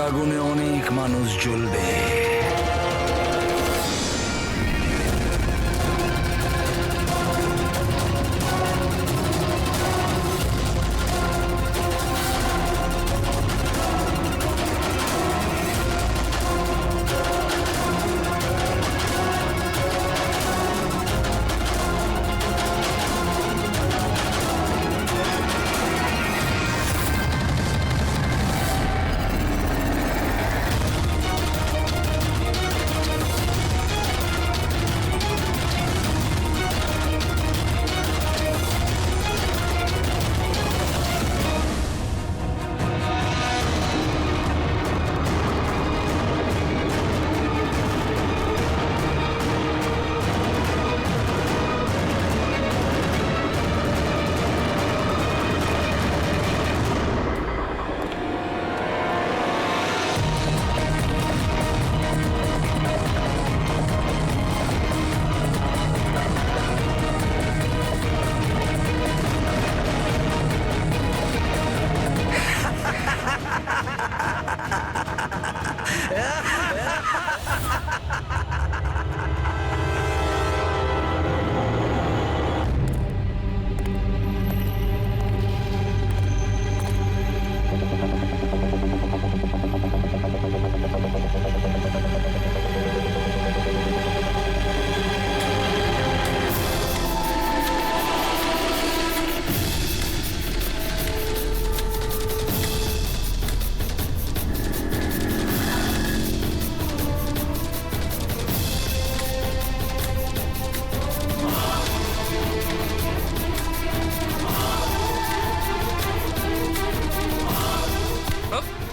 আগুনে অনেক মানুষ জ্বলবে।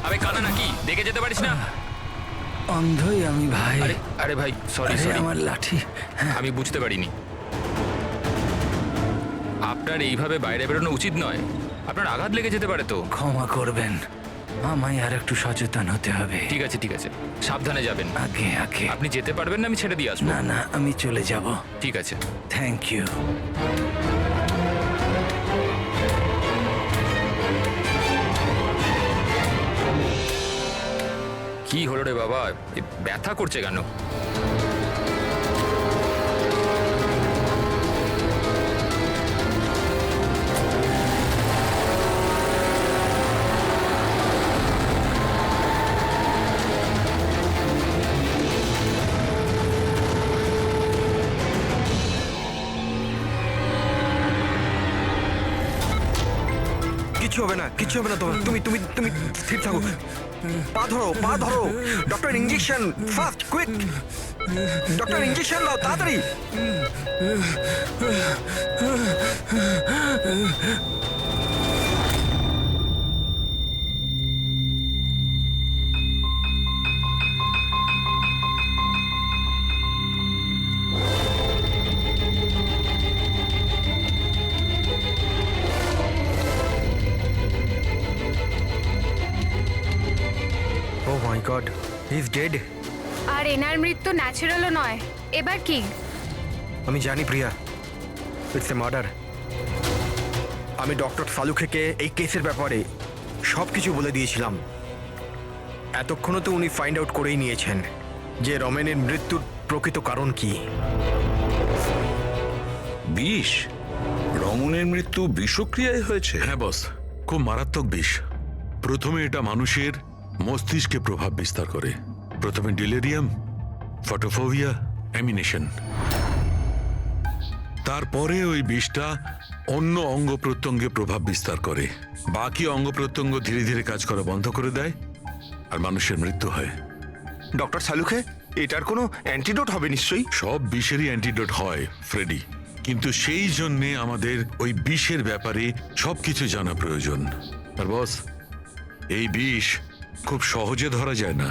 আরে কানা নাকি দেখে যেতে পারিস না? অন্ধই আমি ভাই। আরে আরে ভাই সরি আরে সরি, আমার লাঠি। আমি বুঝতে পারিনি। আপনার এইভাবে বাইরে বেরোনো উচিত নয়, আপনার আঘাত লেগে যেতে পারে তো। ক্ষমা করবেন, আমায় আর একটু সচেতন হতে হবে। ঠিক আছে ঠিক আছে, সাবধানে যাবেন। আগে আগে। আপনি যেতে পারবেন না, আমি ছেড়ে দিয়ে আসবো। না না, আমি চলে যাব। ঠিক আছে। Thank you. কি হলো রে বাবা, এ ব্যথা করছে কেন? কিচ্ছু হবে না, কিচ্ছু হবে না তোমার। তুমি তুমি তুমি স্থির থাকো। পা ধরো, পা ধরো। Doctor injection fast, quick. Doctor injection দাও তাড়াতাড়ি। ও my god, he is dead. আর এনার মৃত্যু ন্যাচারালও নয়। এবার কি? আমি জানি প্রিয়া, ইটস এ মার্ডার। আমি ডক্টর সালুখেকে এই কেসের ব্যাপারে সব কিছু বলে দিয়েছিলাম। এতক্ষণও তো উনি ফাইন্ড আউট করেই নিয়েছেন যে রমেনের মৃত্যুর প্রকৃত কারণ কি। বিষ? রমনের মৃত্যু বিষক্রিয়ায় হয়েছে? হ্যাঁ বস, খুব মারাত্মক বিষ। প্রথমে এটা মানুষের মস্তিষ্কে প্রভাব বিস্তার করে। প্রথমে ডিলেরিয়াম, ফটোফোবিয়া, অ্যামিনেশন। তারপরে ওই বিষটা অন্য অঙ্গ প্রত্যঙ্গে প্রভাব বিস্তার করে। বাকি অঙ্গ প্রত্যঙ্গ ধীরে ধীরে কাজ করা বন্ধ করে দেয় আর মানুষের মৃত্যু হয়। ডক্টর সালুখে, এটার কোনো অ্যান্টিডোট হবে নিশ্চয়ই? সব বিষেরই অ্যান্টিডোট হয় ফ্রেডি, কিন্তু সেই জন্যে আমাদের ওই বিষের ব্যাপারে সবকিছু জানা প্রয়োজন। আর বস, এই বিষ খুব সহজে ধরা যায় না।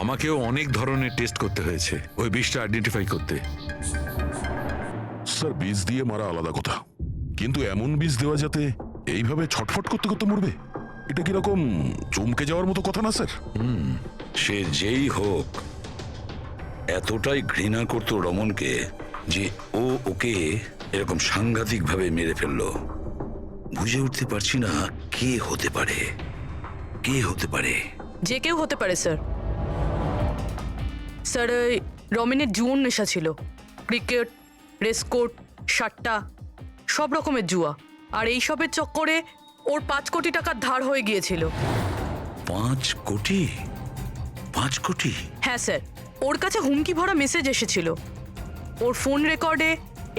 আমাকেও অনেক ধরনের টেস্ট করতে হয়েছে ওই বিষটা আইডেন্টিফাই করতে। স্যার, বীজ দিয়ে মারা আলাদা কথা, কিন্তু এমন বীজ দেওয়া যাতে এইভাবে ছটফট করতে করতে মরবে, এটা কিরকম চমকে যাওয়ার মতো কথা না স্যার? সে যেই হোক এতটাই ঘৃণা করতো রমনকে যে ও ওকে এরকম সাংঘাতিক ভাবে মেরে ফেললো। বুঝে উঠতে পারছি না কে হতে পারে, কে হতে পারে। যে কেউ হতে পারে স্যার। স্যার ওই রমেনের জুয়োর নেশা ছিল, ক্রিকেট, রেসকোর্ট, সাট্টা, সব রকমের জুয়া। আর এইসবের চক্করে ওর 5 কোটি টাকার ধার হয়ে গিয়েছিল। 5 কোটি? 5 কোটি? হ্যাঁ স্যার, ওর কাছে হুমকি ভরা মেসেজ এসেছিল। ওর ফোন রেকর্ডে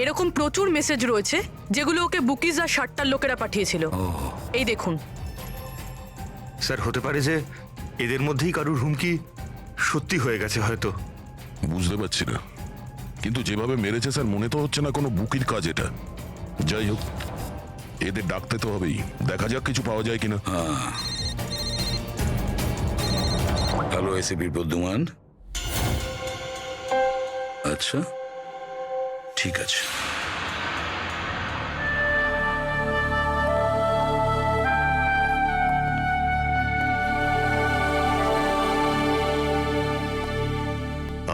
এরকম প্রচুর মেসেজ রয়েছে যেগুলো ওকে বুকিজ আর সাট্টার লোকেরা পাঠিয়েছিল। এই দেখুন। স্যার হতে পারে যে এদের মধ্যেই কারুর হুমকি সত্যি হয়ে গেছে হয়তো। বুঝতে পারছি না, কিন্তু যেভাবে মেরেছে স্যার মনে তো হচ্ছে না কোনো বুকির কাজ এটা। যাই হোক, এদের ডাকতে তো হবেই, দেখা যাক কিছু পাওয়া যায় কিনা। Hello ACP Pradyuman. আচ্ছা, ঠিক আছে।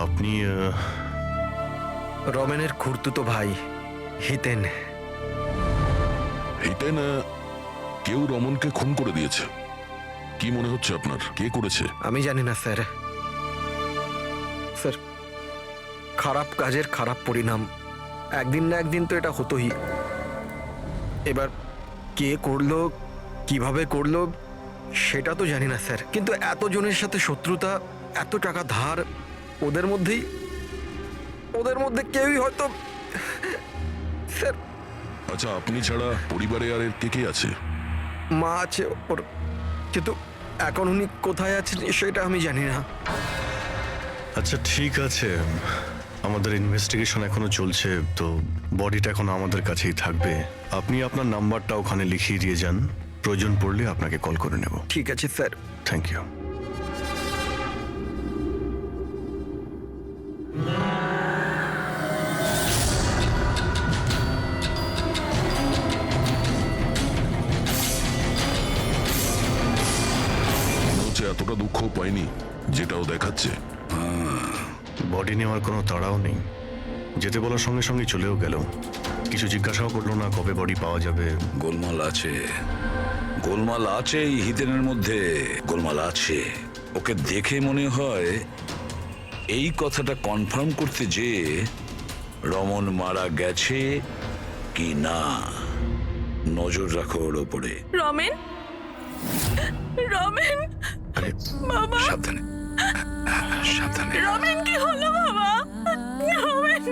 আপনি রমেনের খুড়তুতো ভাই হিতেন। হিতেন, কেউ রমনকে খুন করে দিয়েছে। কি মনে হচ্ছে আপনার, কে করেছে? আমি জানি না স্যার। স্যার, খারাপ কাজের খারাপ পরিণাম, একদিন না একদিন তো এটা হতোই। এবার কে করলো, কিভাবে করলো সেটা তো জানি না স্যার, কিন্তু এতজনের সাথে শত্রুতা, এত টাকা ধার, ওদের মধ্যে কেউই হয়তো। স্যার, আচ্ছা, আপনি ছাড়া পরিবারে আর এর কে কে আছে? মা আছে ওর, কিন্তু এখন উনি কোথায় আছেন সেটা আমি জানি না। আচ্ছা ঠিক আছে, আমাদের ইনভেস্টিগেশন এখনো চলছে, তো বডিটা এখন আমাদের কাছেই থাকবে। আপনি আপনার নাম্বারটা ওখানে লিখিয়ে দিয়ে যান, প্রয়োজন পড়লে আপনাকে কল করে নেব। ঠিক আছে স্যার। Thank you. মনে হচ্ছে এতটা দুঃখ পাইনি যেটাও দেখাচ্ছে। বডি নেওয়ার কোনো তাড়াও নেই, যেতে বলার সঙ্গে সঙ্গে চলেও গেল। কিছু জিজ্ঞাসাও করলো না কবে বডি পাওয়া যাবে। গোলমাল আছে, গোলমাল আছে এই হিতেনের মধ্যে, গোলমাল আছে। ওকে দেখে মনে হয় এই কথাটা কনফার্ম করতে যে রমন মারা গেছে কি না। নজর রাখো ওর ওপরে। রমেন, রমেন, আরে বাবা, সাবধানে, সাবধানে। রমেন কি হলো বাবা? রমেন,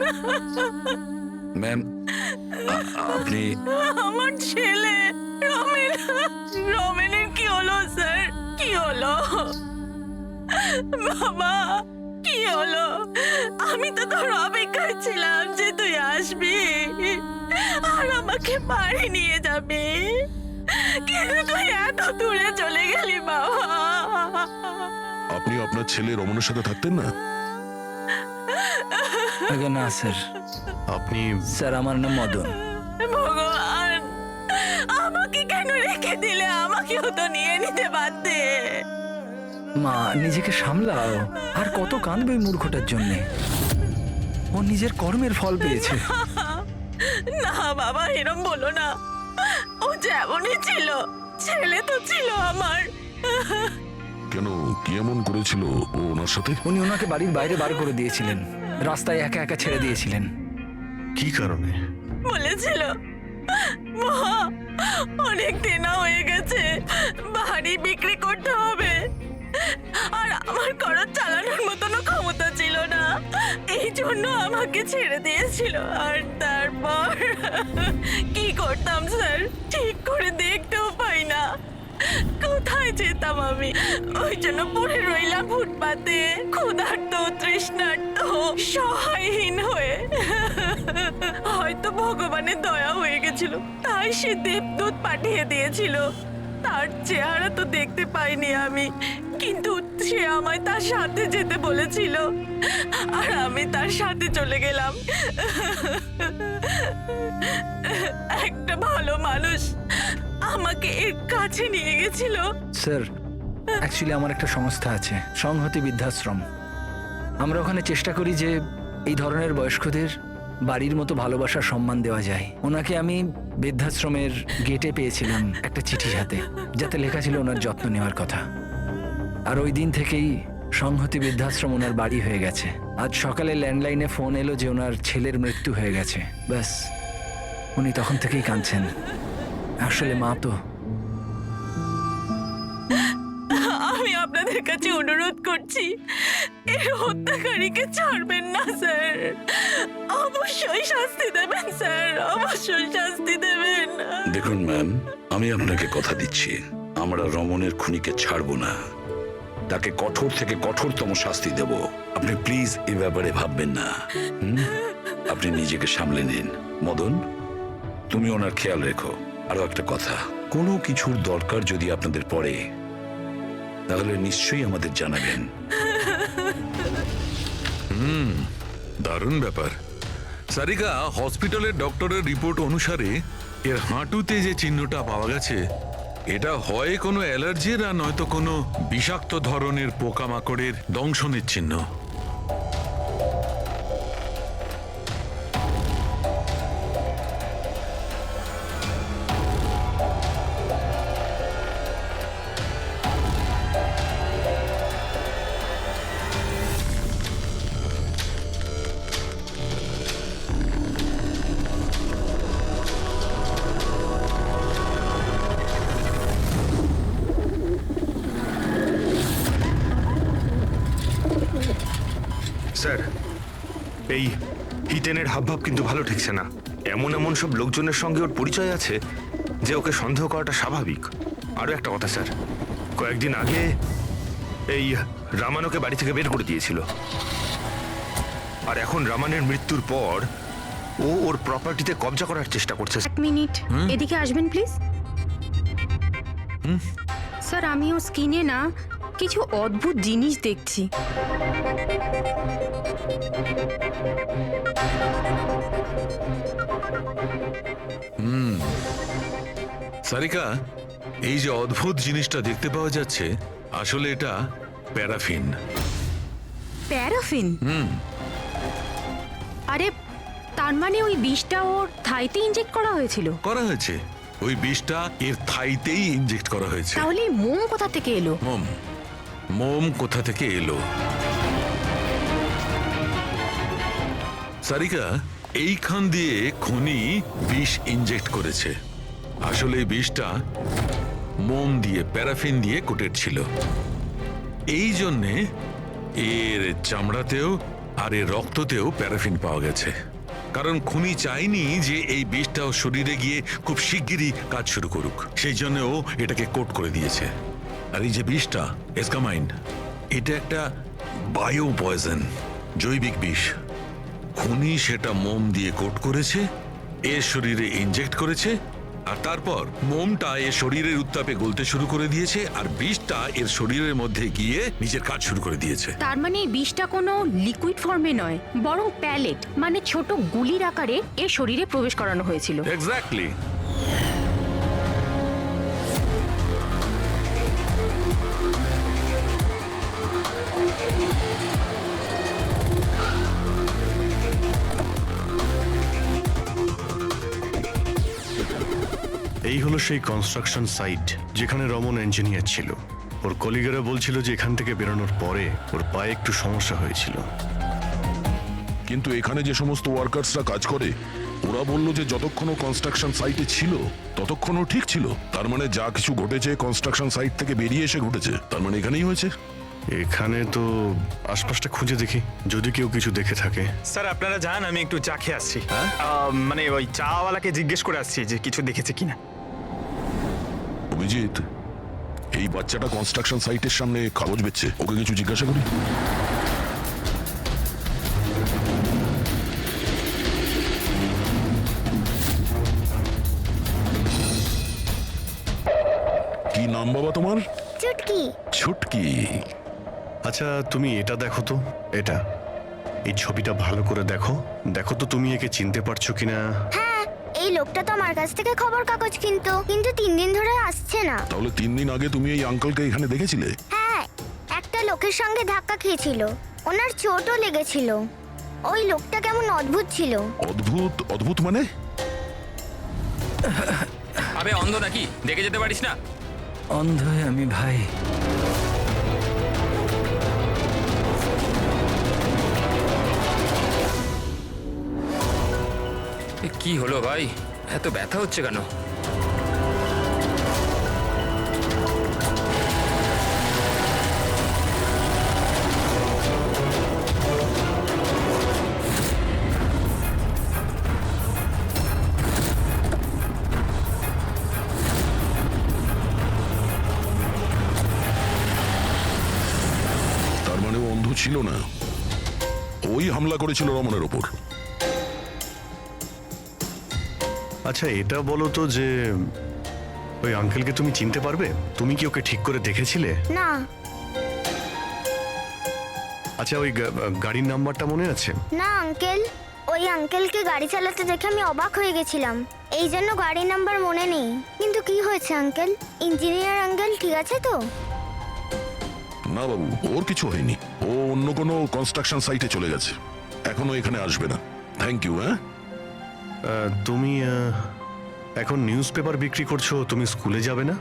ম্যাম, আপনি আমার ছেলে রমেন, রমেনের কি হলো স্যার? কি হলো বাবা, কি হলো? আমি তো তোর অপেক্ষায় ছিলাম যে তুই আসবি আর আমাকে বাড়ি নিয়ে যাবি, কিন্তু তুই এত দূরে চলে গেলি বাবা। আপনি আপনার ছেলে রমনের সাথে থাকতেন না? আগে না স্যার, আপনি স্যার আমার নাম মদন। ভগবান, আমাকে কেন রেখে দিলে? আমাকেও তো নিয়ে নিতে পারতে। মা, নিজেকে সামলাও। আর কত কাঁদবে ওই মূর্খটার জন্যে? ও নিজের কর্মের ফল পেয়েছে। না বাবা, এরম বলো না। ও যেমনই ছিল, ছেলে তো ছিল আমার। কেন, কি এমন করেছিল ও ওনার সাথে? উনি ওনাকে বাড়ির বাইরে বার করে দিয়েছিলেন, রাস্তায় একা একা ছেড়ে দিয়েছিলেন। কি কারণে? বলেছিল মা অনেক দেনা হয়ে গেছে, বাড়ি বিক্রি করতে হবে, আর আমার খরচ চালানোর মতনও ক্ষমতা ছিল না, এই জন্য আমাকে ছেড়ে দিয়েছিল। আর তারপর কি করতাম স্যার, ঠিক করে দেখতেও পাই না, কোথায় যেতাম আমি? ওই জন্য পড়ে রইলাম ফুটপাতে, ক্ষুধার্ত, তৃষ্ণার্ত, সহায়হীন হয়ে। হয়তো ভগবানের দয়া হয়ে গেছিল, তাই সে দেবদূত পাঠিয়ে দিয়েছিল। তার চেহারা তো দেখতে পাইনি আমি, কিন্তু সে আমায় তার সাথে যেতে বলেছিল, আর আমি তার সাথে চলে গেলাম। একটা ভালো মানুষ আমাকে এর কাছে নিয়ে গেছিল। স্যার, অ্যাকচুয়ালি আমার একটা সংস্থা আছে, সংহতি বৃদ্ধাশ্রম। আমরা ওখানে চেষ্টা করি যে এই ধরনের বয়স্কদের বাড়ির মতো ভালোবাসার সম্মান দেওয়া যায়। ওনাকে আমি বৃদ্ধাশ্রমের গেটে পেয়েছিলাম একটা চিঠি হাতে, যাতে লেখা ছিল ওনার যত্ন নেওয়ার কথা। আর ওই দিন থেকেই সংহতি বৃদ্ধাশ্রম ওনার বাড়ি হয়ে গেছে। আজ সকালে ল্যান্ডলাইনে ফোন এলো যে ওনার ছেলের মৃত্যু হয়ে গেছে। ব্যাস, উনি তখন থেকেই কাঁদছেন। আসলে মা তো। আমি আপনাদের কাছে অনুরোধ করছি, এর হত্যাকারীকে ছাড়বেন না স্যার। অবশ্যই শাস্তি দেবেন স্যার, অবশ্যই শাস্তি দেবেন। দেখুন ম্যাম, আমি আপনাকে কথা দিচ্ছি, আমরা রমনের খুনিকে ছাড়বো না। তাকে কঠোর থেকে কঠোরতম শাস্তি দেব। আপনি প্লিজ এ ব্যাপারে ভাববেন না। আপনি নিজেকে সামলে নিন। মদন, তুমি ওনার খেয়াল রেখো। আরো একটা কথা, কোনো কিছুর দরকার যদি আপনাদের পড়ে তাহলে নিশ্চয়ই আমাদের জানাবেন। দারুণ ব্যাপার। সারিকা, হসপিটালের ডক্টরের রিপোর্ট অনুসারে এর হাঁটুতে যে চিহ্নটা পাওয়া গেছে, এটা হয় কোনো অ্যালার্জির আর নয়তো কোনো বিষাক্ত ধরনের পোকামাকড়ের দংশনের চিহ্ন। স্যার, এই হিতেনের হাবভাব কিন্তু ভালো ঠেকছে না। এমন এমন সব লোকজনের সঙ্গে ওর পরিচয় আছে যে ওকে সন্দেহ করাটা স্বাভাবিক। আরও একটা কথা স্যার, কয়েকদিন আগে এই রামানোকে বাড়ি থেকে বের করে দিয়েছিল, আর এখন রামানের মৃত্যুর পর ও ওর প্রপার্টিতে কবজা করার চেষ্টা করছে। এক মিনিট, এদিকে আসবেন প্লিজ। স্যার, আমি ওর স্কিনে না কিছু অদ্ভুত জিনিস দেখছি। সারিকা, এই যে অদ্ভুত জিনিসটা দেখতে পাওয়া যাচ্ছে, আসলে এটা প্যারাফিন। প্যারাফিন? আরে, তার মানে ওই বিষটা ওর থাইতে ইনজেক্ট করা হয়েছিল? করা হয়েছে, ওই বিষটা এর থাইতেই ইনজেক্ট করা হয়েছে। তাহলে এই মোম কোথা থেকে এলো? মোম কোথা থেকে এলো? সারিকা, এইখান দিয়ে খুনি বিষ ইনজেক্ট করেছে। আসলে এই বিষটা মোম দিয়ে, প্যারাফিন দিয়ে কোটেড ছিল। এই জন্যে এর চামড়াতেও আর এর রক্ততেও প্যারাফিন পাওয়া গেছে। কারণ খুনি চায়নি যে এই বিষটাও শরীরে গিয়ে খুব শিগগিরই কাজ শুরু করুক, সেই জন্য ও এটাকে কোট করে দিয়েছে। আর এই যে বিষটা এসকামাইন, এটা একটা বায়ো পয়জন, জৈবিক বিষ। খুনি সেটা মোম দিয়ে কোট করেছে, এর শরীরে ইনজেক্ট করেছে, আর তারপর মোমটা এর শরীরের উত্তাপে গলতে শুরু করে দিয়েছে, আর বিষটা এর শরীরের মধ্যে গিয়ে নিজের কাজ শুরু করে দিয়েছে। তার মানে এই বিষটা কোনো লিকুইড ফর্মে নয়, বরং প্যালেট মানে ছোট গুলির আকারে এর শরীরে প্রবেশ করানো হয়েছিল। এক্স্যাক্টলি। এই হলো সেই কনস্ট্রাকশন সাইট যেখানে রমন ইঞ্জিনিয়ার ছিল। ওর কলিগেরা বলছিল যে এখান থেকে বেরোনোর পরে ওর পায়ে একটু সমস্যা হয়েছিল। কিন্তু এখানে যে সমস্ত ওয়ার্কার্সরা কাজ করে, ওরা বলল যে যতক্ষণ কনস্ট্রাকশন সাইটে ছিল ততক্ষণও ঠিক ছিল। তার মানে যা কিছু ঘটেছে কনস্ট্রাকশন সাইট থেকে বেরিয়ে এসে ঘটেছে, তার মানে এখানেই হয়েছে। এখানে তো আশপাশটা খুঁজে দেখি, যদি কেউ কিছু দেখে থাকে। স্যার, আপনারা যান, আমি একটু চা খেয়ে আসছি। মানে ওই চাওয়ালাকে জিজ্ঞেস করে আসছি যে কিছু দেখেছে কিনা। অভিজিৎ, এই বাচ্চাটা কনস্ট্রাকশন সাইটের সামনে কাগজ বেচছে, ওকে কিছু জিজ্ঞাসা করি। কি নাম বাবা তোমার? চুটকি। ছুটকি। আচ্ছা, তুমি এটা দেখো তো, এটা এই ছবিটা ভালো করে দেখো, দেখো তো তুমি একে চিনতে পারছো কিনা। হ্যাঁ, এই লোকটা তো আমার কাছ থেকে খবর কাগজ কিন্তু 3 দিন ধরে আসছে না। তাহলে 3 দিন আগে তুমি এই আঙ্কেলকে এখানে দেখেছিলে? হ্যাঁ, একটা লোকের সঙ্গে ধাক্কা খেয়েছিল, ওনার চোটও লেগেছিল। ওই লোকটা কেমন অদ্ভুত ছিল। অদ্ভুত? অদ্ভুত মানে? আবে অন্ধ নাকি, দেখে যেতে পারিস না? অন্ধ আমি ভাই। কি হলো ভাই, এত ব্যথা হচ্ছে কেন? তার মানে ও অন্ধ ছিল না, ওই হামলা করেছিল রমনের ওপর। আচ্ছা এটা বলো তো যে ওই আঙ্কেলকে তুমি চিনতে পারবে? তুমি কি ওকে ঠিক করে দেখেছিলে? না। আচ্ছা ওই গাড়ির নাম্বারটা মনে আছে? না আঙ্কেল, ওই আঙ্কেলকে গাড়ি চালাতে দেখে আমি অবাক হয়ে গেছিলাম, এই জন্য গাড়ির নাম্বার মনে নেই। কিন্তু কি হয়েছে আঙ্কেল? ইঞ্জিনিয়ার আঙ্কেল ঠিক আছে তো? না বাবু, ওর কিছু হয়নি। ও অন্য কোনো কনস্ট্রাকশন সাইটে চলে গেছে, এখনো এখানে আসবে না। Thank you. হ্যাঁ, তুমি এখন নিউজ পেপার বিক্রি করছো, তুমি স্কুলে যাবে না?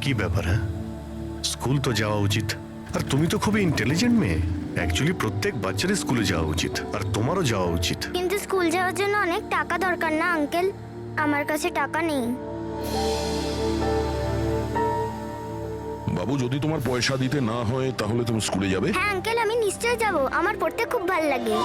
কি ব্যাপার? হ্যাঁ, স্কুল তো যাওয়া উচিত। আর তুমি তো খুবই ইন্টেলিজেন্ট মেয়ে, অ্যাকচুয়ালি প্রত্যেক বাচ্চারই স্কুলে যাওয়া উচিত, আর তোমারও যাওয়া উচিত। কিন্তু স্কুল যাওয়ার জন্য অনেক টাকা দরকার না আঙ্কেল? আমার কাছে টাকা নেই। বাবু যদি তোমার পয়সা দিতে না হয় তাহলে তুমি স্কুলে যাবে? হ্যাঁ আঙ্কেল, আমি নিশ্চয়ই যাব, আমার পড়তে খুব ভালো লাগে।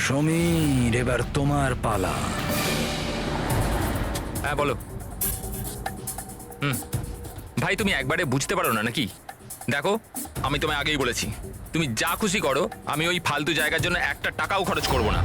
সমীর, এবার তোমার পালা। হ্যাঁ বলো। ভাই তুমি একবারে বুঝতে পারো না নাকি? দেখো আমি তোমায় আগেই বলেছি, তুমি যা খুশি করো, আমি ওই ফালতু জায়গার জন্য একটা টাকাও খরচ করব না।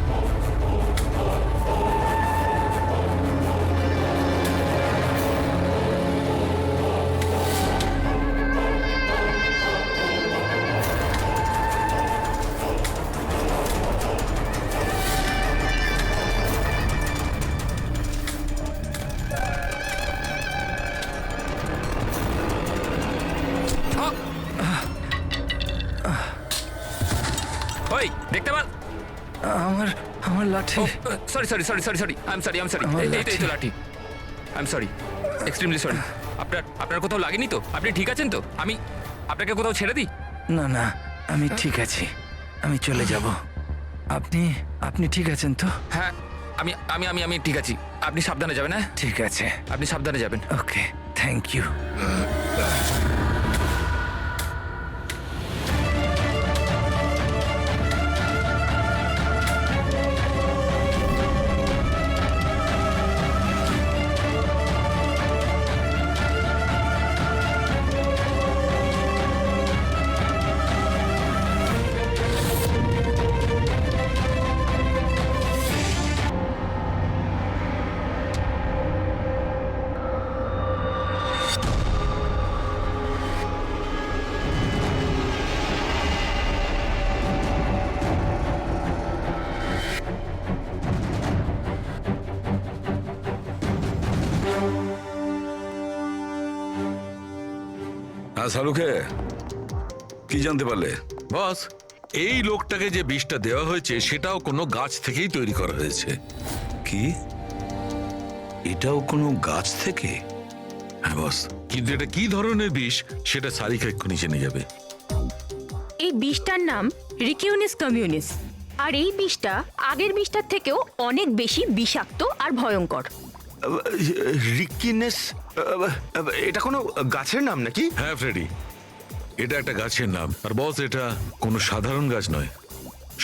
ওই দেখতে পাল আমার আমার লাঠি। Sorry sorry sorry sorry sorry I am sorry আমার এই তো এই তো লাঠি। I am sorry, extremely sorry. আপনার কোথাও লাগেনি তো? আপনি ঠিক আছেন তো? আমি আপনাকে কোথাও ছেড়ে দিই? না না, আমি ঠিক আছি, আমি চলে যাব। আপনি আপনি ঠিক আছেন তো? হ্যাঁ আমি আমি আমি আমি ঠিক আছি। আপনি সাবধানে যাবেন। হ্যাঁ ঠিক আছে, আপনি সাবধানে যাবেন। ওকে, থ্যাংক ইউ। হ্যাঁ শাহরুখে, কি জানতে পারলে? বস, এই লোকটাকে যে বিষটা দেওয়া হয়েছে সেটাও কোনো গাছ থেকেই তৈরি করা হয়েছে। কি, এটাও কোনো গাছ থেকে? হ্যাঁ বস, কিন্তু এটা কি ধরনের বিষ সেটা সারিকা এক্ষুনি জেনে যাবে। এই বিষটার নাম রিকিউনিস কমিউনিস, আর এই বিষটা আগের বিষটার থেকেও অনেক বেশি বিষাক্ত আর ভয়ঙ্কর। রিকিনেস, এটা কোনো গাছের নাম নাকি? হ্যাঁ ফ্রেডি, এটা একটা গাছের নাম। আর বস, এটা কোনো সাধারণ গাছ নয়,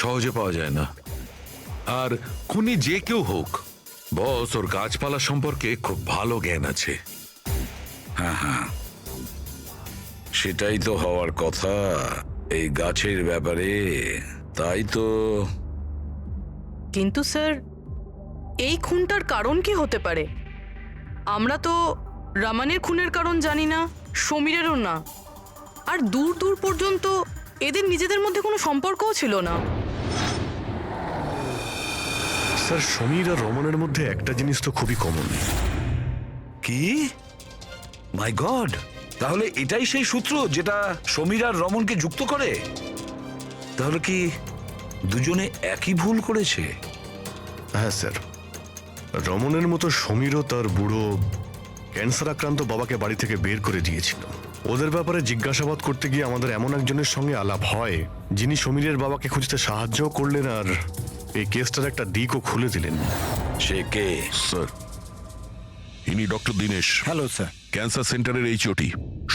সহজে পাওয়া যায় না। আর খুনি যে কেউ হোক, বস ওর গাছপালা সম্পর্কে খুব ভালো জ্ঞান আছে। হ্যাঁ হ্যাঁ, সেটাই তো হওয়ার কথা এই গাছের ব্যাপারে। তাই তো। কিন্তু স্যার, এই খুনটার কারণ কি হতে পারে? আমরা তো রামানের খুনের কারণ জানি না, সমীরেরও না, আর দূর দূর পর্যন্ত এদের নিজেদের মধ্যে কোনো সম্পর্কও ছিল না। স্যার, সমীর আর রমনের মধ্যে একটা জিনিস তো খুবই কমন। কি? মাই গড, তাহলে এটাই সেই সূত্র যেটা সমীর আর রমনকে যুক্ত করে? তাহলে কি দুজনে একই ভুল করেছে? হ্যাঁ স্যার, রমনের মতো সমীরও তার বুড়ো ক্যান্সার আক্রান্ত বাবাকে বাড়ি থেকে বের করে দিয়েছিল। ওদের ব্যাপারে জিজ্ঞাসাবাদ করতে গিয়ে আমাদের এমন একজনের সঙ্গে আলাপ হয় যিনি সমীরের বাবাকে খুঁজতে সাহায্য করলেন আর এই কেসটার একটা দিকও খুলে দিলেন। সে কে? স্যার, ইনি doctor Dinesh, hello sir. Cancer সেন্টারের এইচওটি।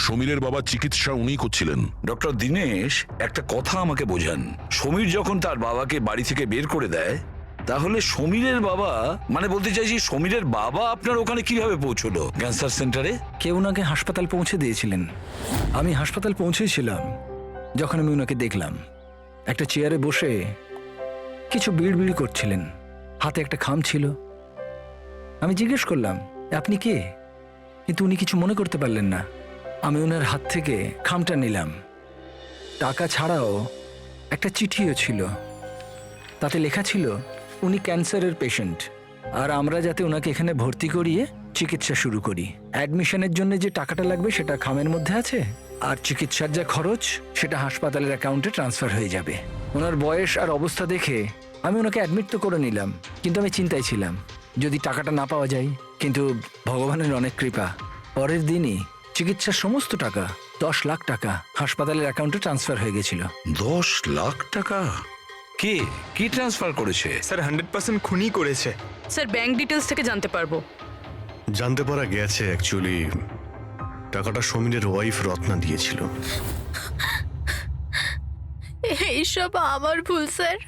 সমীরের বাবার চিকিৎসা উনিই করছিলেন। ডক্টর দীনেশ, একটা কথা আমাকে বোঝান। সমীর যখন তার বাবাকে বাড়ি থেকে বের করে দেয়, তাহলে সমীরের বাবা, মানে বলতে চাইছি সমীরের বাবা আপনার ওখানে কিভাবে পৌঁছলো ক্যান্সার সেন্টারে? কেউ ওনাকে হাসপাতাল পৌঁছে দিয়েছিলেন। আমি হাসপাতাল পৌঁছেছিলাম যখন আমি ওনাকে দেখলাম একটা চেয়ারে বসে কিছু বিড়বিড় করছিলেন, হাতে একটা খাম ছিল। আমি জিজ্ঞেস করলাম, আপনি কে? কিন্তু উনি কিছু মনে করতে পারলেন না। আমি ওনার হাত থেকে খামটা নিলাম। টাকা ছাড়াও একটা চিঠিও ছিল, তাতে লেখা ছিল উনি ক্যান্সারের পেশেন্ট আর আমরা যাতে ওনাকে এখানে ভর্তি করিয়ে চিকিৎসা শুরু করি। অ্যাডমিশনের জন্য যে টাকাটা লাগবে সেটা খামের মধ্যে আছে, আর চিকিৎসার যা খরচ সেটা হাসপাতালের অ্যাকাউন্টে ট্রান্সফার হয়ে যাবে। ওনার বয়স আর অবস্থা দেখে আমি ওনাকে অ্যাডমিট তো করে নিলাম, কিন্তু আমি চিন্তায় ছিলাম যদি টাকাটা না পাওয়া যায়। কিন্তু ভগবানের অনেক কৃপা, পরের দিনই চিকিৎসার সমস্ত টাকা 10 লাখ টাকা হাসপাতালের অ্যাকাউন্টে ট্রান্সফার হয়ে গেছিল। 10 লাখ টাকা? কে কি ট্রান্সফার করেছে? স্যার 100% খুনই করেছে। স্যার ব্যাংক ডিটেলস থেকে জানতে পারবো? জানতে পারা গেছে অ্যাকচুয়ালি টাকাটা সমীরের ওয়াইফ রত্না দিয়েছিল। এইসব আমার ভুল স্যার।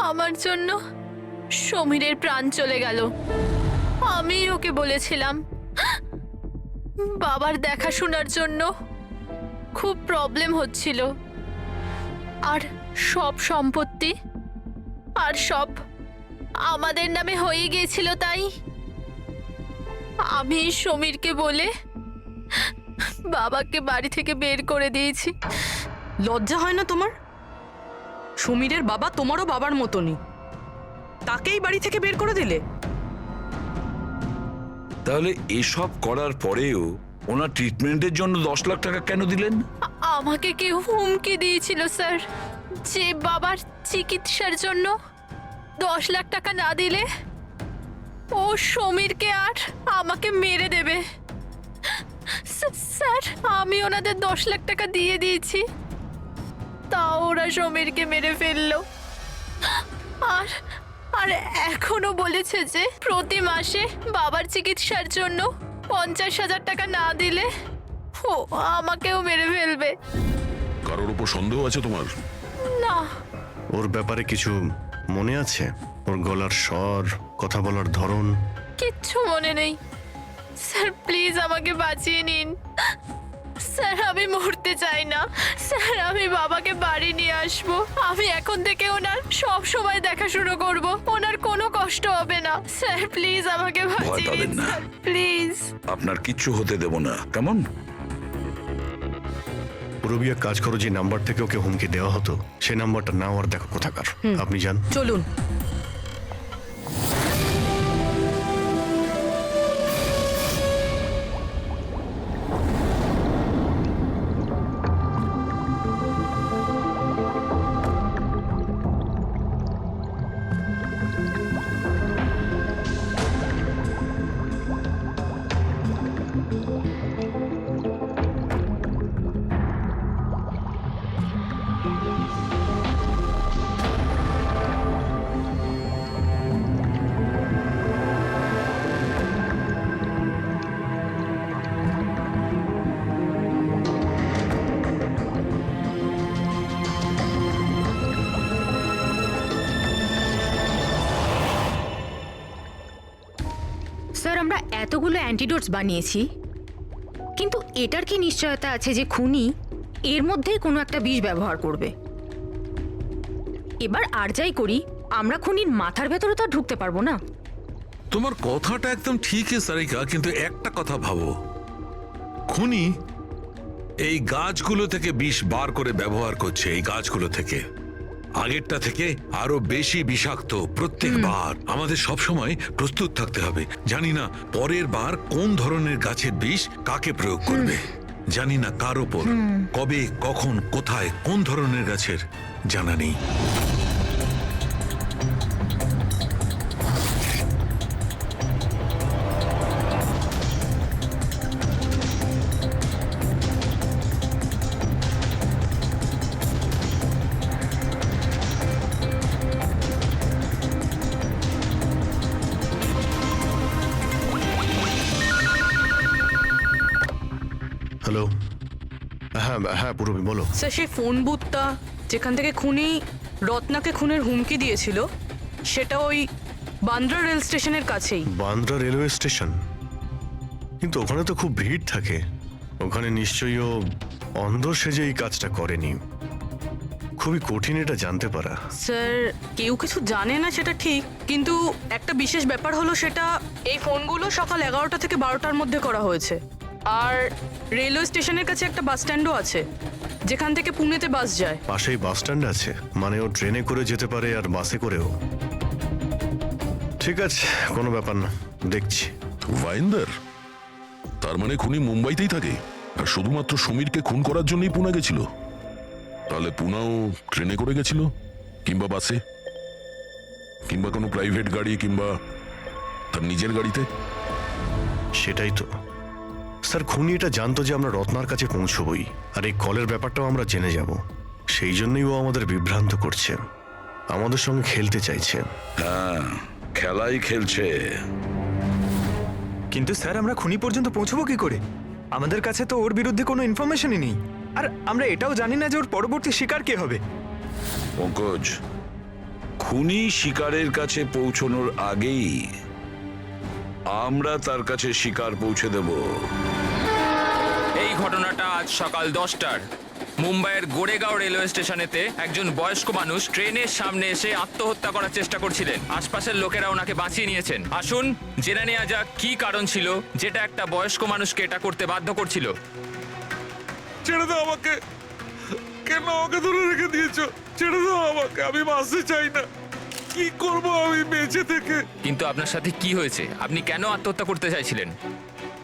আমার জন্য সমীরের প্রাণ চলে গেল। আমি ওকে বলেছিলাম বাবার দেখাশোনার জন্য খুব প্রবলেম হচ্ছিল, আর সব সম্পত্তি আর সব আমাদের নামে হয়ে গিয়েছিল। তাই আমি সমীরকে বলে বাবাকে বাড়ি থেকে বের করে দিয়েছি। লজ্জা হয় না তোমার? সমীরের বাবা তোমারও বাবার মতনই, তাকেই বাড়ি থেকে বের করে দিলে। তাহলে এসব করার পরেও ওনার ট্রিটমেন্টের জন্য 10 লাখ টাকা কেন দিলেন? আমাকে কেউ হুমকি দিয়েছিল স্যার যে বাবার চিকিৎসার জন্য 10 লাখ টাকা না দিলে ও সমীরকে আর আমাকে মেরে দেবে। স্যার আমি ওনাদের 10 লাখ টাকা দিয়ে দিয়েছি, তাও ওরা সমীরকে মেরে ফেললো। আর আর এখনো বলেছে যে প্রতি মাসে বাবার চিকিৎসার জন্য 50,000 টাকা না দিলে ও আমাকেও মেরে ফেলবে। কারোর উপর সন্দেহ আছে তোমার? না। ওর ব্যাপারে কিছু মনে আছে? ওর গলার স্বর, কথা বলার ধরন? কিচ্ছু মনে নেই স্যার, প্লিজ আমাকে বাঁচিয়ে নিন স্যার। আমি মরতে চাই না স্যার, আমি বাবাকে বাড়ি নিয়ে আসবো। আমি এখন থেকে ওনার সব সময় দেখাশুনো করব, ওনার কোনো কষ্ট হবে না স্যার। প্লিজ আমাকে বাঁচিয়ে পাবেন নিন না। Sir, please. আপনার কিচ্ছু হতে দেব না, কেমন? পুরবিয়া কাজ করো যে নাম্বার থেকে ওকে হুমকি দেওয়া হতো, সে নাম্বারটা নাও আর দেখো কোথাকার। আপনি যান। চলুন। স্যার আমরা এতগুলো অ্যান্টিডোটস বানিয়েছি, কিন্তু এটার কি নিশ্চয়তা আছে যে খুনি এর মধ্যেই কোনো একটা বিষ ব্যবহার করবে? এবার আর যাই করি, আমরা খুনির মাথার ভেতরে তো আর ঢুকতে পারবো না। তোমার কথাটা একদম ঠিকই সারিকা, কিন্তু একটা কথা ভাবো, খুনি এই গাছগুলো থেকে বিষ বার করে ব্যবহার করছে, এই গাছগুলো থেকে। আগেরটা থেকে আরো বেশি বিষাক্ত প্রত্যেকবার। আমাদের সব সময় প্রস্তুত থাকতে হবে। জানি না পরের বার কোন ধরনের গাছের বিষ কাকে প্রয়োগ করবে, জানি না কার ওপর, কবে, কখন, কোথায়, কোন ধরনের গাছের জানা নেই। হ্যালো, হ্যাঁ হ্যাঁ পুরবি বলো। স্যার সেই ফোন বুথটা যেখান থেকে খুনি রত্নাকে খুনের হুমকি দিয়েছিল সেটা ওই বান্দ্রা রেল স্টেশনের কাছেই। Bandra railway station? কিন্তু ওখানে তো খুব ভিড় থাকে, ওখানে নিশ্চয়ই ও অন্ধ সেজে এই কাজটা করেনি। খুবই কঠিন এটা জানতে পারা। স্যার কেউ কিছু জানে না সেটা ঠিক, কিন্তু একটা বিশেষ ব্যাপার হলো সেটা এই ফোনগুলো সকাল 11টা থেকে 12টার মধ্যে করা হয়েছে। আর রেলওয়ে স্টেশনের কাছে একটা বাস স্ট্যান্ডও আছে যেখান থেকে পুনেতে বাস যায়। পাশেই বাস স্ট্যান্ড আছে, মানে ও ট্রেনে করে যেতে পারে আর বাসে করেও। ঠিক আছে, কোনো ব্যাপার না, দেখছি। ভাইন্দার, তার মানে খুনি মুম্বাইতেই থাকে আর শুধুমাত্র সমীরকে খুন করার জন্যই পুনা গেছিল? তাহলে পুনাও ট্রেনে করে গেছিল, কিংবা বাসে, কিংবা কোনো প্রাইভেট গাড়ি, কিংবা তার নিজের গাড়িতে। সেটাই তো স্যার, খুনি এটা জানতো যে আমরা রত্নার কাছে পৌঁছবই, আর এই কলের ব্যাপারটাও আমরা জেনে যাব। সেই জন্যই ও আমাদের বিভ্রান্ত করছে, আমাদের সঙ্গে খেলতে চাইছে। হ্যাঁ, খেলাই খেলছে। কিন্তু স্যার আমরা খুনি পর্যন্ত পৌঁছবো কি করে? আমাদের কাছে তো ওর বিরুদ্ধে কোনো ইনফরমেশনই নেই, আর আমরা এটাও জানি না যে ওর পরবর্তী শিকার কে হবে। পঙ্কজ, খুনি শিকারের কাছে পৌঁছানোর আগেই আমরা তার কাছে শিকার পৌঁছে দেব। এই ঘটনাটা আজ সকাল 10টার মুম্বাইয়ের গোরেগাঁও রেলওয়ে স্টেশনেতে একজন বয়স্ক মানুষ ট্রেনের সামনে এসে আত্মহত্যা করার চেষ্টা করছিলেন। আশপাশের লোকেরা ওনাকে বাঁচিয়ে নিয়েছেন। আসুন জেনে নেওয়া যাক কি কারণ ছিল যেটা একটা বয়স্ক মানুষকে এটা করতে বাধ্য করছিল। ছেড়ে দাও আমাকে, কেন আমাকে ধরে রেখে দিয়েছো? ছেড়ে দাও আমাকে, আমি বাঁচতে চাই না। কি করব আমি বেঁচে থেকে? কিন্তু আপনার সাথে কি হয়েছে? আপনি কেন আত্মহত্যা করতে চাইছিলেন?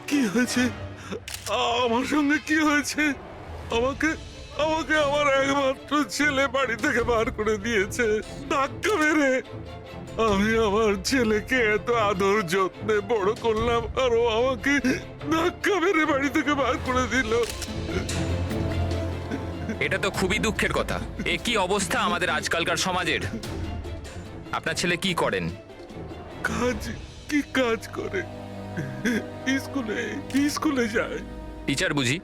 কি হয়েছে? আমার সঙ্গে কি হয়েছে? আমাকে আমাকে আমার একমাত্র ছেলে বাড়ি থেকে বার করে দিয়েছে ধাক্কা মেরে। আমি আমার ছেলেকে এত আদর যত্নে বড় করলাম, আর ও আমাকে ধাক্কা মেরে বাড়ি থেকে বার করে দিল। এটা তো খুবই দুঃখের কথা। এ কি অবস্থা আমাদের আজকালকার সমাজের। আপনার ছেলে কি করেন? কি কাজ করে? স্কুলে যায়। টিচার বুঝি?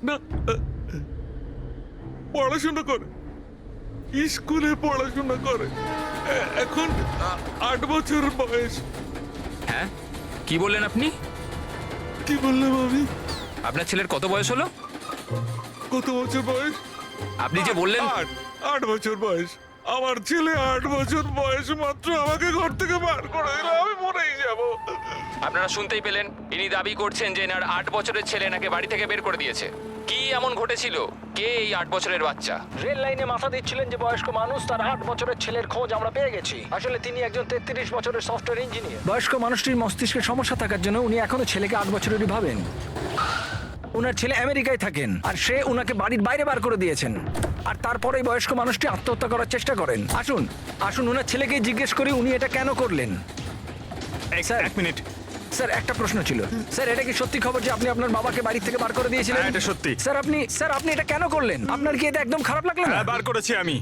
না, পড়াশোনা করে, স্কুলে পড়াশোনা করে। এখন 8 বছর বয়স। হ্যাঁ, কি বললেন আপনি? কি বললাম আমি? আপনার ছেলের কত বয়স হলো? কত বছর বয়স? আপনি যে বললেন 8 বছর বয়স। আমার ছেলে 8 বছর বয়স মাত্র আমাকে ঘর থেকে বার করে দিল, আমি মরেই যাব। আপনারা শুনতেই পেলেন, ইনি দাবি করছেন যে এনার 8 বছরের ছেলে এনাকে বাড়ি থেকে বের করে দিয়েছে। কি এমন ঘটেছিল? কে এই 8 বছরের বাচ্চা? রেল লাইনে মাথা দিচ্ছিলেন যে বয়স্ক মানুষ, তার 8 বছরের ছেলের খোঁজ আমরা পেয়ে গেছি। আসলে তিনি একজন 33 বছরের সফটওয়্যার ইঞ্জিনিয়ার। বয়স্ক মানুষটির মস্তিষ্কের সমস্যা থাকার জন্য উনি এখনো ছেলেকে 8 বছরেরই ভাবেন। ওনার ছেলে আমেরিকায় থাকেন আর সে ওনাকে বাড়ির বাইরে বার করে দিয়েছেন, আর তারপরে বয়স্ক মানুষটি আত্মহত্যা করার চেষ্টা করেন। আসুন আসুন ওনার ছেলেকে জিজ্ঞেস করি উনি এটা কেন করলেন। Sir 1 minute. স্যার একটা প্রশ্ন ছিল। স্যার এটা কি সত্যি খবর যে আপনি আপনার বাবাকে বাড়ি থেকে বার করে দিয়েছিলেন? হ্যাঁ, এটা সত্যি। স্যার আপনি এটা কেন করলেন? আপনার কি এটা একদম খারাপ লাগলো না? হ্যাঁ, বার করেছি আমি,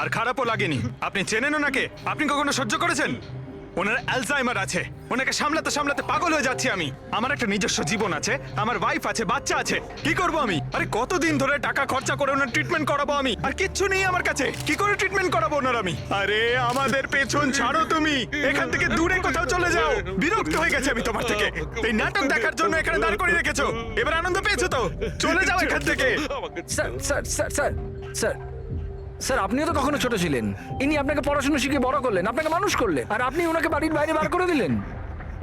আর খারাপও লাগেনি। আপনি চেনেন ওনাকে? আপনি কখনো সহ্য করেছেন? ওনার অ্যালজাইমার আছে, ওনাকে সামলাতে সামলাতে পাগল হয়ে যাচ্ছি আমি। আমার একটা নিজস্ব জীবন আছে, আমার ওয়াইফ আছে, বাচ্চা আছে। কি করব আমি? আরে কতদিন ধরে টাকা খরচা করে ওনার ট্রিটমেন্ট করাবো আমি, আর কিচ্ছু নেই আমার কাছে। কি করে ট্রিটমেন্ট করাবো ওনার আমি? আরে আমাদের পেছন ছাড়ো তুমি, এখান থেকে দূরে কোথাও চলে যাও। বিরক্ত হয়ে গেছে আমি তোমার থেকে। এই নাটক দেখার জন্য এখানে দাঁড় করিয়ে রেখেছো, এবার আনন্দ পেয়েছো তো? চলে যাও এখান থেকে। Sir sir sir sir sir sir আপনিও তো কখনো ছোট ছিলেন। ইনি আপনাকে পড়াশোনা শিখিয়ে বড় করলেন, আপনাকে মানুষ করলেন, আর আপনি ওনাকে বাড়ির বাইরে বার করে দিলেন।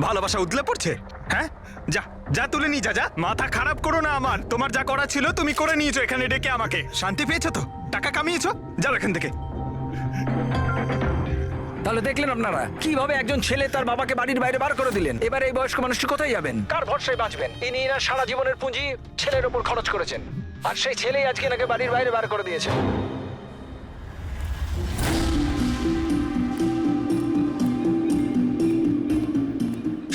ভালোবাসা উদলে পড়ছে? হ্যাঁ, যা যা তুলে নি, যা। মাথা খারাপ করো না আমার। তোমার যা করা ছিল তুমি করে নিয়েছো, এখানে ডেকে আমাকে। শান্তি পেয়েছো তো? টাকা কামিয়েছো? যাও এখান থেকে। তাহলে দেখলেন আপনারা কিভাবে একজন ছেলে তার বাবাকে বাড়ির বাইরে বার করে দিলেন। এবার এই বয়স্ক মানুষটি কোথায় যাবেন? কার ভরসায় বাঁচবেন? ইনি এনার সারা জীবনের পুঁজি ছেলের ওপর খরচ করেছেন, আর সেই ছেলেই আজকে এনাকে বাড়ির বাইরে বার করে দিয়েছে।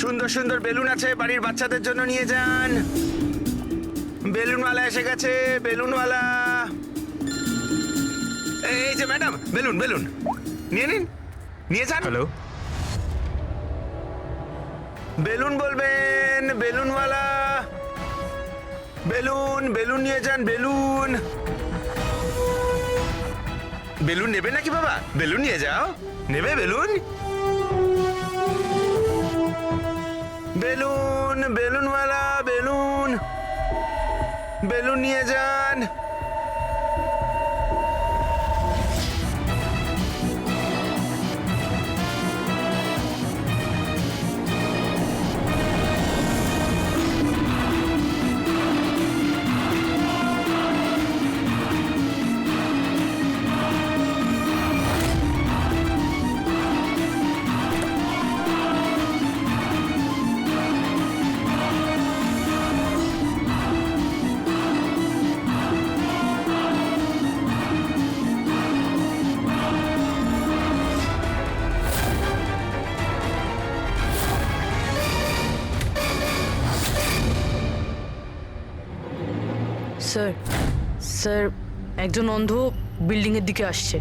সুন্দর সুন্দর বেলুন আছে, বাড়ির বাচ্চাদের জন্য নিয়ে যান। বেলুনওয়ালা এসে গেছে, বেলুনওয়ালা। এই যে ম্যাডাম, বেলুন বেলুন নিয়ে নিন, নিয়ে যান। হ্যালো, বেলুন বলবেন, বেলুনওয়ালা। বেলুন বেলুন নিয়ে যান, বেলুন। বেলুন নেবে নাকি বাবা? বেলুন নিয়ে যাও। নেবে বেলুন? বেলুন বেলুনওয়ালা, বেলুন। বেলুন নিয়ে যান। স্যার, স্যার, একজন অন্ধ বিল্ডিং এর দিকে আসছে।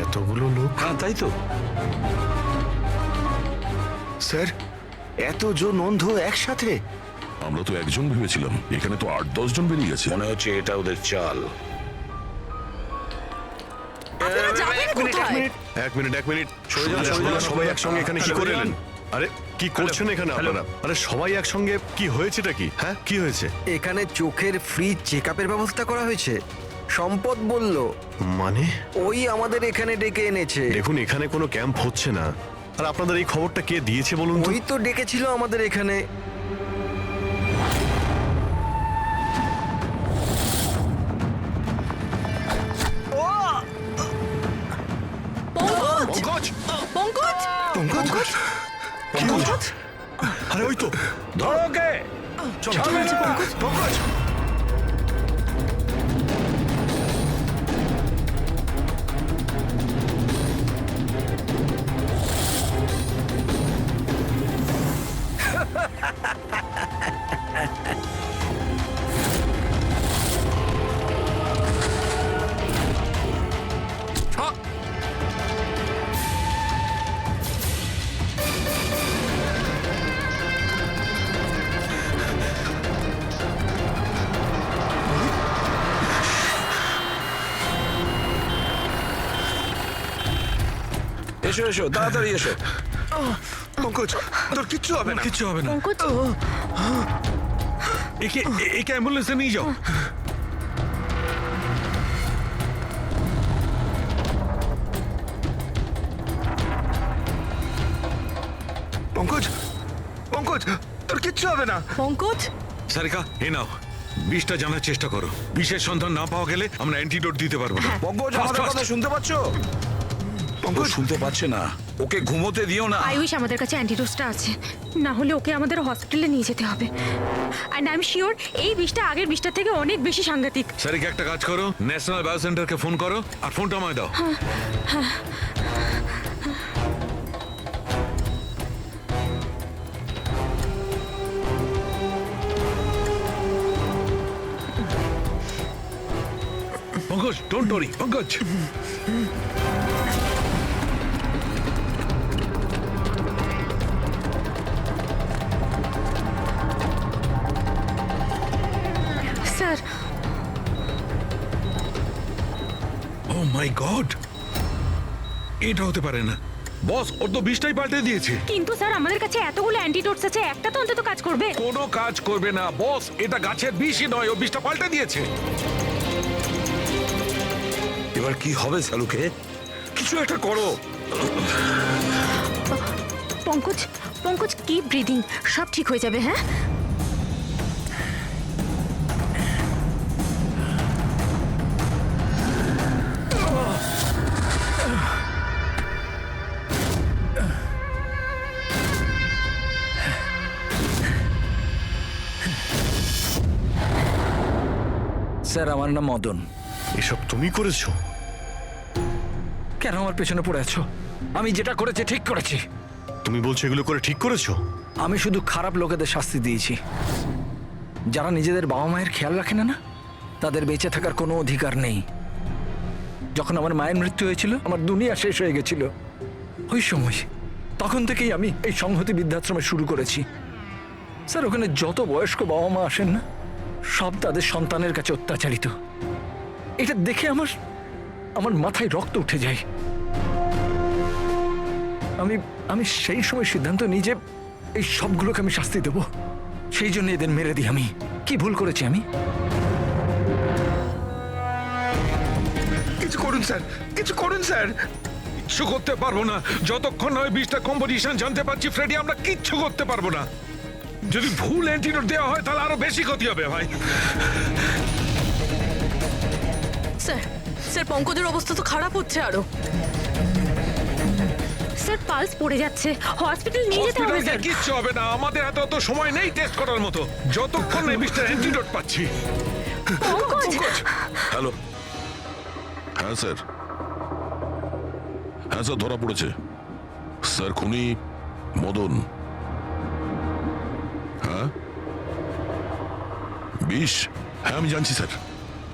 এতগুলো লোক? হ্যাঁ, তাই তো। স্যার, এতজন অন্ধ একসাথে? আমরা তো একজন ভেবেছিলাম, এখানে তো 8-10 জন বেরিয়ে গেছে। মনে হচ্ছে এটা ওদের চাল। আপনারা যাবেন কোথায়? এক মিনিট, সবাই একসঙ্গে এখানে কি করে এলেন? আরে কি করছেন এখানে আপনারা? আরে সবাই একসঙ্গে, কি হয়েছেটা কি? হ্যাঁ, কি হয়েছে? এখানে চোখের ফ্রি চেকআপের ব্যবস্থা করা হয়েছে। সম্পদ বলল, মানে ওই আমাদের এখানে ডেকে এনেছে। দেখুন, এখানে কোনো ক্যাম্প হচ্ছে না। আর আপনাদের এই খবরটা কে দিয়েছে বলুন তো? ওই তো ডেকেছিল আমাদের এখানে। পঙ্কজ! পঙ্কজ! পঙ্কজ! পঙ্কজ! আরে ওই তো, ধরো ওকে। চল পঙ্কজ! পঙ্কজ! এসো এসো, তাড়াতাড়ি এসো। পঙ্কজ, তোর কিচ্ছু হবে না। কিচ্ছু হবে না। পঙ্কজ, একে অ্যাম্বুলেন্সে নিয়ে যাও। পঙ্কজ, পঙ্কজ, তোর কিচ্ছু হবে না। পঙ্কজ! সারিকা, এ নাও, বিষটা জানার চেষ্টা করো। বিষের সন্ধান না পাওয়া গেলে আমরা অ্যান্টিডোট দিতে পারবো না। পঙ্কজ, আমাদের কথা শুনতে পাচ্ছো? ও শুনতে পাচ্ছে না, ওকে ঘুমোতে দিও না। আই উইশ আমাদের কাছে অ্যান্টিডোজটা আছে, না হলে ওকে আমাদের হসপিটালে নিয়ে যেতে হবে। অ্যান্ড আই এম শিওর এই বিষটা আগের বিষটার থেকে অনেক বেশি সাংঘাতিক। স্যারকে একটা কাজ করো, ন্যাশনাল বায়ো সেন্টারকে ফোন করো আর ফোনটা আমায় দাও। Pankaj, don't worry Pankaj. Sir, oh my god, এটা হতে পারে না। বস, ওর তো বিষটাই পাল্টে দিয়েছে। কিন্তু স্যার আমাদের কাছে এতগুলো অ্যান্টিডোটস আছে, একটা তো অন্তত কাজ করবে। কোনো কাজ করবে না বস, এটা গাছের বিষই নয়, ও বিষটা পাল্টে দিয়েছে। এবার কি হবে সালুকে? কিছু একটা করো। পঙ্কজ, পঙ্কজ কিপ ব্রিদিং, সব ঠিক হয়ে যাবে। হ্যাঁ, স্যার আমার নাম মদন। এসব তুমি করেছো? কেন আমার পেছনে পড়ে আছো? আমি যেটা করেছি ঠিক করেছি। তুমি বলছো এগুলো করে ঠিক করেছো? আমি শুধু খারাপ লোকেদের শাস্তি দিয়েছি, যারা নিজেদের বাবা মায়ের খেয়াল রাখে না, তাদের বেঁচে থাকার কোনো অধিকার নেই। যখন আমার মায়ের মৃত্যু হয়েছিল, আমার দুনিয়া শেষ হয়ে গেছিল। ওই সময় তখন থেকেই আমি এই সংহতি বৃদ্ধাশ্রমে শুরু করেছি। স্যার, ওখানে যত বয়স্ক বাবা মা আসেন না, সব তাদের সন্তানের কাছে অত্যাচারিত। এটা দেখে আমার মাথায় রক্ত উঠে যায়। আমি সেই সময় সিদ্ধান্ত নিই যে এই সবগুলোকে আমি শাস্তি দেব। সেই জন্য এদের মেরে দিই। আমি কি ভুল করেছি? আমি কিছু করুন স্যার, কিছু করুন স্যার। কিচ্ছু করতে পারবো না যতক্ষণ না ওই বিষটা কম্পোজিশন জানতে পারছি ফ্রেডি। আমরা কিচ্ছু করতে পারবো না। যদি ভুল অ্যান্টিডোট দেওয়া হয় তাহলে আরো বেশি ক্ষতি হবে ভাই। স্যার, স্যার পঙ্কজের অবস্থা তো খারাপ হচ্ছে আরো। স্যার পালস পড়ে যাচ্ছে, হসপিটাল নিয়ে যেতে হবে। স্যার কিচ্ছু হবে না, আমাদের হাতে অত সময় নেই টেস্ট করার মতো। যতক্ষণ না এই বিষটার অ্যান্টিডোট পাচ্ছি। হ্যালো। হ্যাঁ স্যার, হ্যাঁ স্যার, ধরা পড়েছে স্যার। খুনি মদন। হ্যাঁ, বিষ। হ্যাঁ আমি জানছি স্যার।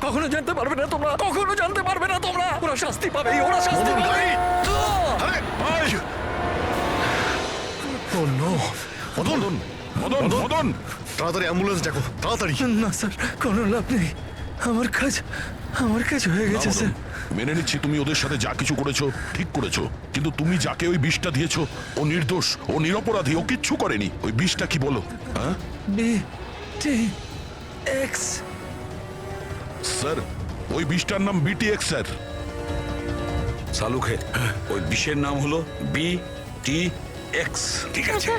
কখনো জানতে পারবে না তোমরা, কখনো জানতে পারবে না তোমরা। ওরা শাস্তি পাবে, ওরা শাস্তি পাবে। ও নো! মদন, মদন, মদন, তাড়াতাড়ি অ্যাম্বুলেন্স ডাকো, তাড়াতাড়ি। না স্যার, কোনো লাভ নেই। আমার কাজ হয়ে গেছে স্যার। মেনে নিচ্ছি তুমি ওদের সাথে যা কিছু করেছো ঠিক করেছো, কিন্তু তুমি যাকে ওই বিষটা দিয়েছো ও নির্দোষ, ও নিরপরাধী, ও কিচ্ছু করেনি। ওই বিষটা কি বলো? হ্যাঁ BTX স্যার, ওই বিষটার নাম BTX স্যার। সালুকে, ওই বিষের নাম হলো BTX। ঠিক আছে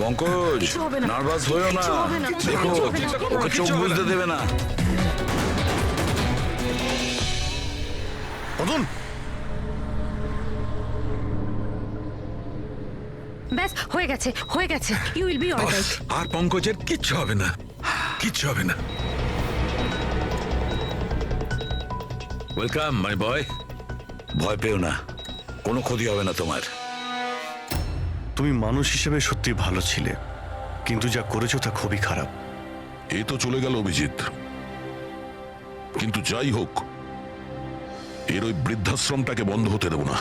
পঙ্কজ, কিছু হবে না। নার্ভাস হয়েও না। কিছু হবে না। দেখো, কিছু হবে না। ওকে চোখ বুঝতে দেবে না। মদন, ব্যাস হয়ে গেছে, হয়ে গেছে। You will be alright. আর পঙ্কজের কিচ্ছু হবে না, কিচ্ছু হবে না। Welcome my boy. ভয় পেও না, কোনো ক্ষতি হবে না তোমার। তুমি মানুষ হিসেবে সত্যি ভালো ছিলে, কিন্তু যা করেছো তা খুবই খারাপ। এ তো চলে গেল অভিজিৎ, কিন্তু যাই হোক, এর ওই বৃদ্ধাশ্রমটাকে বন্ধ হতে দেব না।